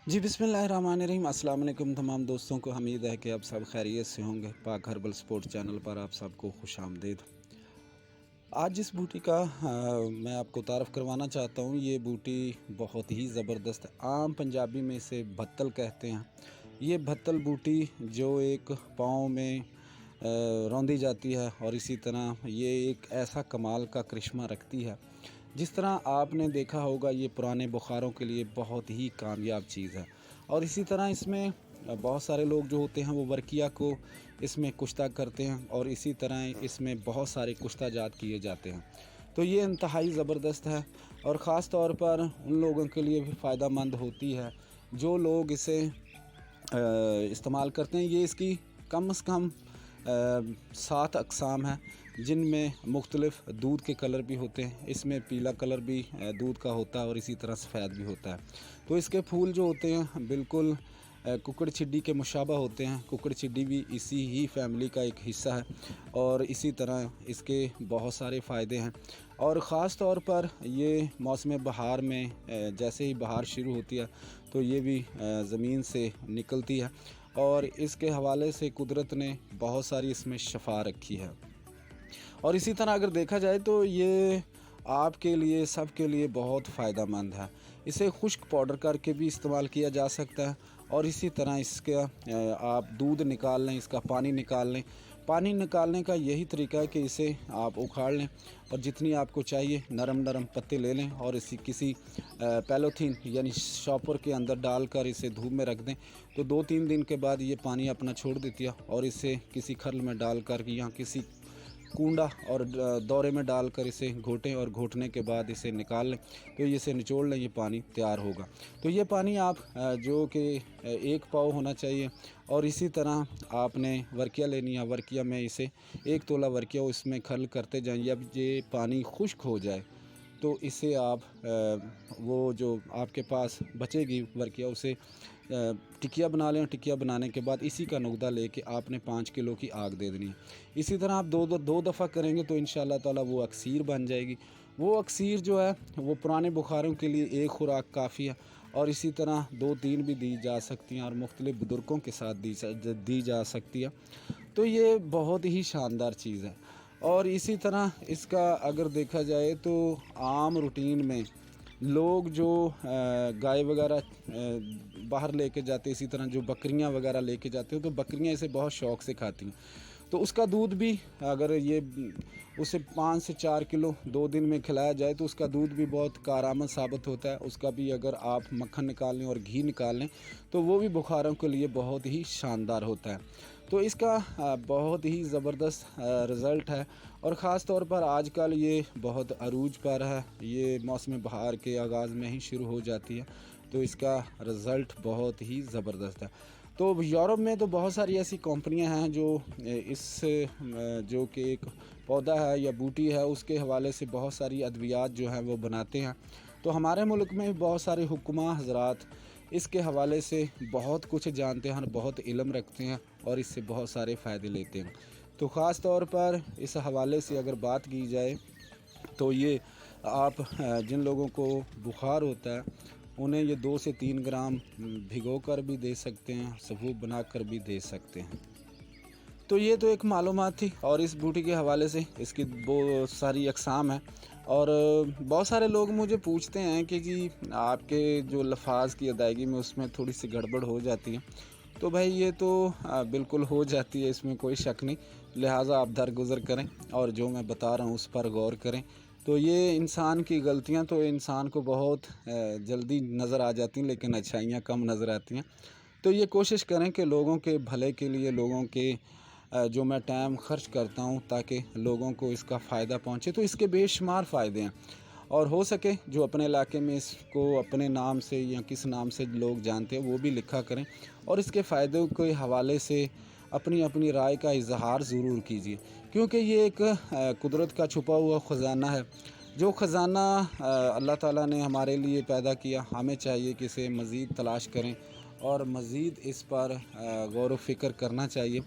जी बिस्मिल्लाहिर्रहमानिर्रहीम। अस्सलाम वालेकुम तमाम दोस्तों को। उम्मीद है कि आप सब खैरियत से होंगे। पाक हर्बल स्पोर्ट्स चैनल पर आप सबको खुश आमदीद। आज जिस बूटी का मैं आपको तारफ़ करवाना चाहता हूँ, ये बूटी बहुत ही ज़बरदस्त है। आम पंजाबी में इसे भत्तल कहते हैं। ये भत्तल बूटी जो एक पाँव में रौंदी जाती है, और इसी तरह ये एक ऐसा कमाल का करिश्मा रखती है। जिस तरह आपने देखा होगा, ये पुराने बुखारों के लिए बहुत ही कामयाब चीज़ है। और इसी तरह इसमें बहुत सारे लोग जो होते हैं वो वर्किया को इसमें कुश्ता करते हैं, और इसी तरह इसमें बहुत सारे कुश्ता जात किए जाते हैं। तो ये इंतहाई ज़बरदस्त है, और ख़ास तौर पर उन लोगों के लिए भी फ़ायदा मंद होती है जो लोग इसे इस्तेमाल करते हैं। ये इसकी कम से कम 7 अक़साम हैं, जिनमें मुख्तलिफ़ दूध के कलर भी होते हैं। इसमें पीला कलर भी दूध का होता है, और इसी तरह सफ़ेद भी होता है। तो इसके फूल जो होते हैं बिल्कुल कुकड़ छिड्डी के मुशाबा होते हैं। कुकड़ छिड्डी भी इसी ही फैमिली का एक हिस्सा है, और इसी तरह इसके बहुत सारे फ़ायदे हैं। और ख़ास तौर पर ये मौसम बहार में जैसे ही बहार शुरू होती है तो ये भी ज़मीन से निकलती है, और इसके हवाले से कुदरत ने बहुत सारी इसमें शफ़ा रखी है। और इसी तरह अगर देखा जाए तो ये आपके लिए, सब के लिए बहुत फ़ायदा मंद है। इसे खुश्क पाउडर करके भी इस्तेमाल किया जा सकता है, और इसी तरह इसका आप दूध निकाल लें, इसका पानी निकाल लें। पानी निकालने का यही तरीका है कि इसे आप उखाड़ लें, और जितनी आपको चाहिए नरम नरम पत्ते ले लें, और इसी किसी पैलोथीन यानी शॉपर के अंदर डालकर इसे धूप में रख दें। तो 2-3 दिन के बाद ये पानी अपना छोड़ देती है, और इसे किसी खर्ल में डालकर या किसी कूंडा और दौरे में डालकर इसे घोटें, और घोटने के बाद इसे निकाल लें। तो इसे निचोड़ लें, ये पानी तैयार होगा। तो ये पानी आप जो कि 1 पाव होना चाहिए, और इसी तरह आपने वर्किया लेनी है। वर्किया में इसे 1 तोला वर्किया इसमें खर्ल करते जाएँ। जब ये पानी खुश्क हो जाए तो इसे आप वो जो आपके पास बचेगी वर्किया, उसे टिकिया बना लें। टिकिया बनाने के बाद इसी का नुकदा लेके आपने 5 किलो की आग दे देनी है। इसी तरह आप दो दफ़ा करेंगे तो इंशाअल्लाह ताला वो अक्सीर बन जाएगी। वो अक्सीर जो है वो पुराने बुखारों के लिए एक खुराक काफ़ी है, और इसी तरह 2-3 भी दी जा सकती हैं, और मुख्तलिफ़ बुज़ुर्गों के साथ दी जा सकती है। तो ये बहुत ही शानदार चीज़ है। और इसी तरह इसका अगर देखा जाए तो आम रूटीन में लोग जो गाय वगैरह बाहर लेके जाते हैं, इसी तरह जो बकरियां वगैरह लेके जाते हैं, तो बकरियां इसे बहुत शौक़ से खाती हैं। तो उसका दूध भी अगर ये उसे 5 से 4 किलो 2 दिन में खिलाया जाए तो उसका दूध भी बहुत कारआमद साबित होता है। उसका भी अगर आप मक्खन निकाल लें और घी निकाल लें तो वो भी बुखारों के लिए बहुत ही शानदार होता है। तो इसका बहुत ही ज़बरदस्त रिज़ल्ट है, और ख़ास तौर पर आजकल ये बहुत अरूज पर है। ये मौसम बहार के आगाज़ में ही शुरू हो जाती है, तो इसका रिज़ल्ट बहुत ही ज़बरदस्त है। तो यूरोप में तो बहुत सारी ऐसी कंपनियां हैं जो जो कि एक पौधा है या बूटी है, उसके हवाले से बहुत सारी अद्वियात जो हैं वो बनाते हैं। तो हमारे मुल्क में भी बहुत सारे हुक्मा हज़रात इसके हवाले से बहुत कुछ जानते हैं, बहुत इल्म रखते हैं, और इससे बहुत सारे फ़ायदे लेते हैं। तो ख़ास तौर पर इस हवाले से अगर बात की जाए तो ये आप जिन लोगों को बुखार होता है उन्हें ये 2 से 3 ग्राम भिगो कर भी दे सकते हैं, सबूत बना कर भी दे सकते हैं। तो ये तो एक मालूमात थी, और इस बूटी के हवाले से इसकी बहुत सारी अक़साम है। और बहुत सारे लोग मुझे पूछते हैं कि जी आपके जो लफाज की अदायगी में उसमें थोड़ी सी गड़बड़ हो जाती है। तो भाई ये तो बिल्कुल हो जाती है, इसमें कोई शक नहीं। लिहाजा आप दरगुज़र करें, और जो मैं बता रहा हूँ उस पर गौर करें। तो ये इंसान की गलतियाँ तो इंसान को बहुत जल्दी नज़र आ जाती हैं, लेकिन अच्छाइयाँ कम नज़र आती हैं। तो ये कोशिश करें कि लोगों के भले के लिए, लोगों के जो मैं टाइम ख़र्च करता हूँ ताकि लोगों को इसका फ़ायदा पहुँचे, तो इसके बेशुमार फ़ायदे हैं। और हो सके जो अपने इलाके में इसको अपने नाम से या किस नाम से लोग जानते हैं वो भी लिखा करें, और इसके फ़ायदों के हवाले से अपनी अपनी राय का इजहार ज़रूर कीजिए, क्योंकि ये एक कुदरत का छुपा हुआ ख़जाना है। जो ख़जाना अल्लाह ताला ने हमारे लिए पैदा किया, हमें चाहिए कि इसे मज़ीद तलाश करें, और मज़ीद इस पर गौर व फ़िक्र करना चाहिए।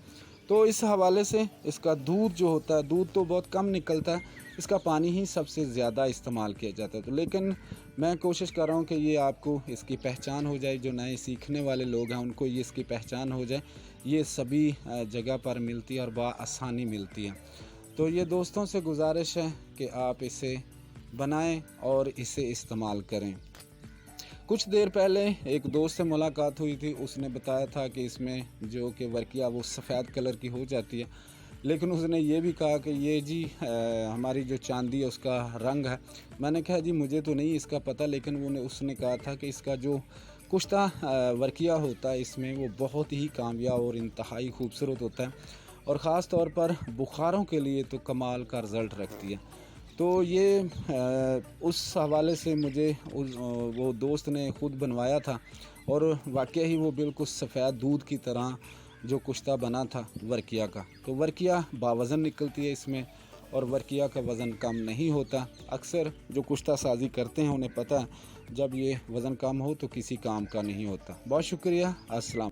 तो इस हवाले से इसका दूध जो होता है, दूध तो बहुत कम निकलता है, इसका पानी ही सबसे ज़्यादा इस्तेमाल किया जाता है। तो लेकिन मैं कोशिश कर रहा हूँ कि ये आपको इसकी पहचान हो जाए, जो नए सीखने वाले लोग हैं उनको ये इसकी पहचान हो जाए। ये सभी जगह पर मिलती है और बआसानी मिलती है। तो ये दोस्तों से गुजारिश है कि आप इसे बनाएं और इसे इस्तेमाल करें। कुछ देर पहले एक दोस्त से मुलाकात हुई थी, उसने बताया था कि इसमें जो कि वर्किया वो सफ़ेद कलर की हो जाती है, लेकिन उसने ये भी कहा कि ये जी हमारी जो चांदी है उसका रंग है। मैंने कहा जी मुझे तो नहीं इसका पता, लेकिन उसने कहा था कि इसका जो कुश्ता वर्किया होता है इसमें वो बहुत ही कामयाब और इंतहाई खूबसूरत होता है, और ख़ास तौर पर बुखारों के लिए तो कमाल का रिज़ल्ट रखती है। तो ये उस हवाले से मुझे वो दोस्त ने ख़ुद बनवाया था, और वाकई ही वो बिल्कुल सफ़ेद दूध की तरह जो कुश्ता बना था वर्किया का। तो वर्किया बावज़न निकलती है इसमें, और वर्किया का वज़न कम नहीं होता। अक्सर जो कुश्ता साजी करते हैं उन्हें पता है जब ये वज़न कम हो तो किसी काम का नहीं होता। बहुत शुक्रिया। अस्सलाम।